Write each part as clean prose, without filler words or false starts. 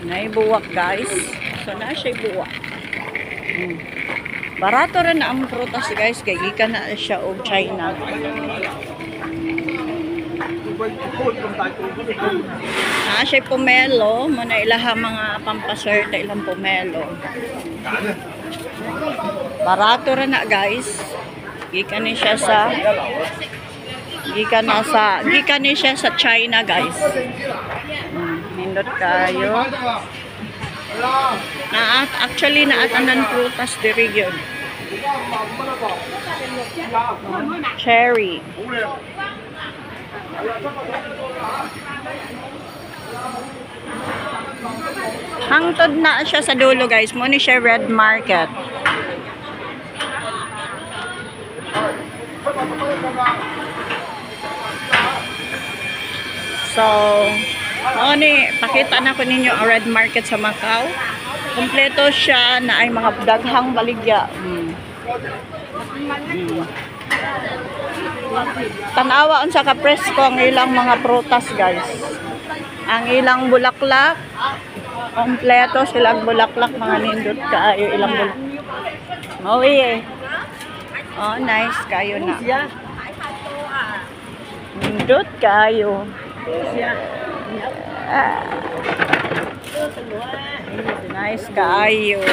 Naibuwak guys. So na siya buwak. Barato rin na ang prutas guys. Kaya gikan na siya og China. Siya pomelo. Muna ilaha mga pampaswerte ilang pomelo. Barato rin na guys. Gikan ni siya sa China guys. Nindot kayo. Actually naatanan prutas diri gyud. Cherry. Hangtod na siya sa dulo guys. Mo ni siya red market. So, pakita na ko ninyo ang red market sa Macau. Kompleto siya na ay mga daghang baligya. Tanawa unsa ka presko ang ilang mga prutas guys. Ang ilang bulaklak, kompleto silang bulaklak mga nindot kaayo ilang bulaklak. Oh, nice kayo na. Nindot kayo. Nice kaayo.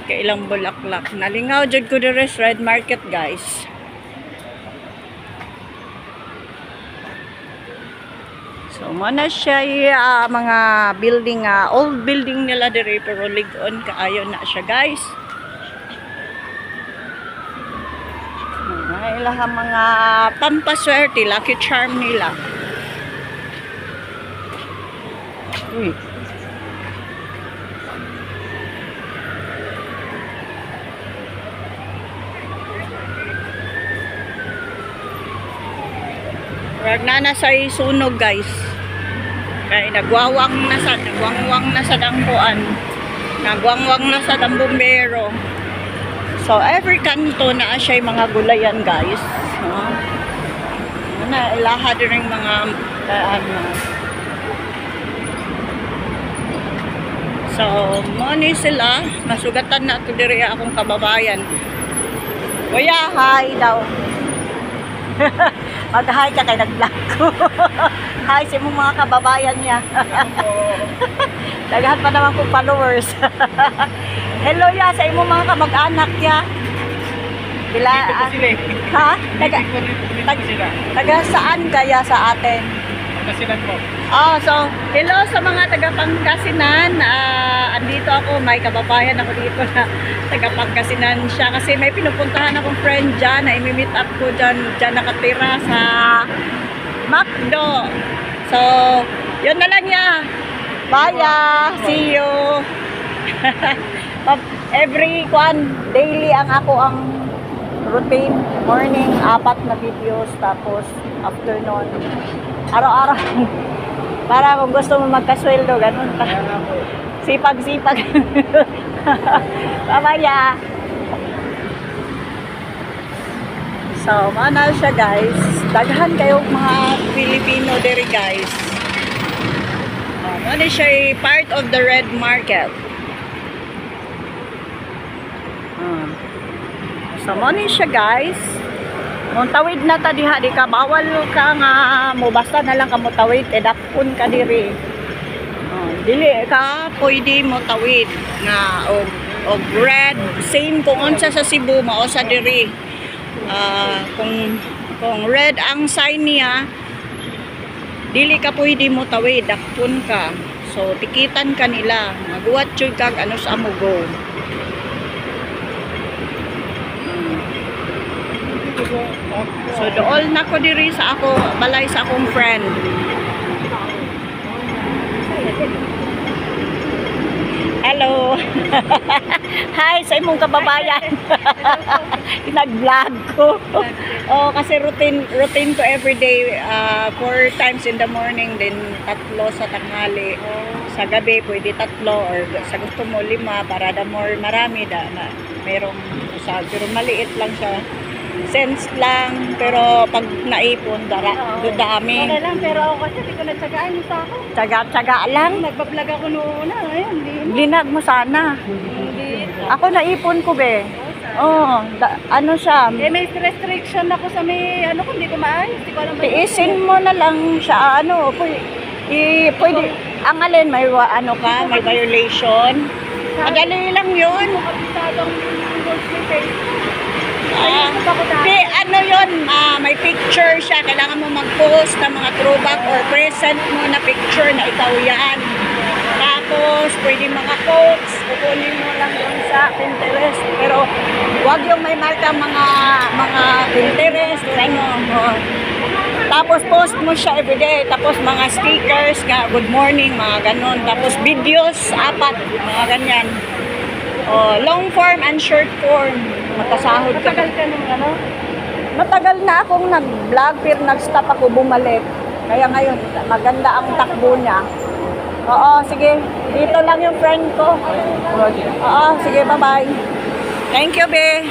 Kailang bulaklak. Nalingaw jud ko diri sa red market guys. So mana siya mga building, old building nila diri pero ligon kaayo na siya guys. Ilaha mga pampaswerte, lucky charm nila. Uy. Rag na sa sunog guys. Kaya nagwawang na sa dangkuan. Nagwawang na sa dambumbero. So every kanto na siya mga gulayan guys. Ilaha din mga So money sila. Masugatan na ito diri akong kababayan. Kuya, hi daw. Mag-hi ka kay nag-vlog ko. Hi sa mong mga kababayan niya. Daghan pa naman kong followers. Hello ya sa imong mga kamag-anak ya. Bila ha? Taga saan kaya sa atin? Pangasinan po. So hello sa mga taga Pangasinan. Andito ako, may kababayan ako dito na taga Pangasinan siya kasi may pinupuntahan akong friend dyan na imi-meet up ko dyan nakatira sa Macdo. So yun na lang ya. Bye ya. See you. Every daily ang routine. Morning, 4 na videos, tapos afternoon. Araw-araw. Para kung gusto mo magkasweldo, ganun. Sipag-sipag. Mamaya. So, mana siya guys. Daghan kayong mga Filipino diri guys. Ano siya part of the red market. So, money siya guys. Muntawid na ta diha di ka bawal ka nga mo basta na lang ka mutawid kay dakpon ka diri. Dili ka pwede mo tawid nga og red same kung unsa sa Cebu mao sa diri. Kung red ang sign niya dili ka pwede mo tawid dakpon ka. So tikitan ka nila. Maguwat jud kag ano sa mo go. So dool na ko diri sa ako balay sa akong friend. Hello. Hi sa imong kababayan. Nag-vlog ko. Kasi routine ko everyday, 4 times in the morning, then 3 sa tanghali. Sa gabi pwede 3 or sa gusto mo 5 para da more marami da na merong sa pero maliit lang siya. cents lang. Pero pag naipon, dami. Okay lang, pero ako kasi hindi ko natsagaan yung sako. Tsaga-tsaga lang. Nagbablog ako noon na, ngayon, hindi na. Linag mo sana. Hindi. Ako naipon ko be. Oo, ano siya. Eh, may restriction ako sa may, ano ko, hindi ko maayos. Hindi ko alam ba. Tiisin mo na lang siya, ano, pwede, ang alin, may ano ka, may violation. Madali lang yun. Kapisadong rules ni Facebook. Di, ano yun, may picture siya. Kailangan mo mag-post ng mga throwback or present mo na picture na ikaw yan. Tapos, pwede mga quotes, kukunin mo lang doon sa Pinterest. Pero, wag yung may marka mga Pinterest or ano. Oh. Tapos, post mo siya everyday. Tapos, mga stickers, good morning, mga ganon. Tapos, videos, 4, mga ganyan. Oh, long form and short form. Makasahod ka. Matagal ka nung ano? Matagal na akong nag-vlog pero nag-stop ako bumalik. Kaya ngayon, maganda ang takbo niya. Oo, sige. Dito lang yung friend ko. Oo, sige, bye-bye. Thank you, be.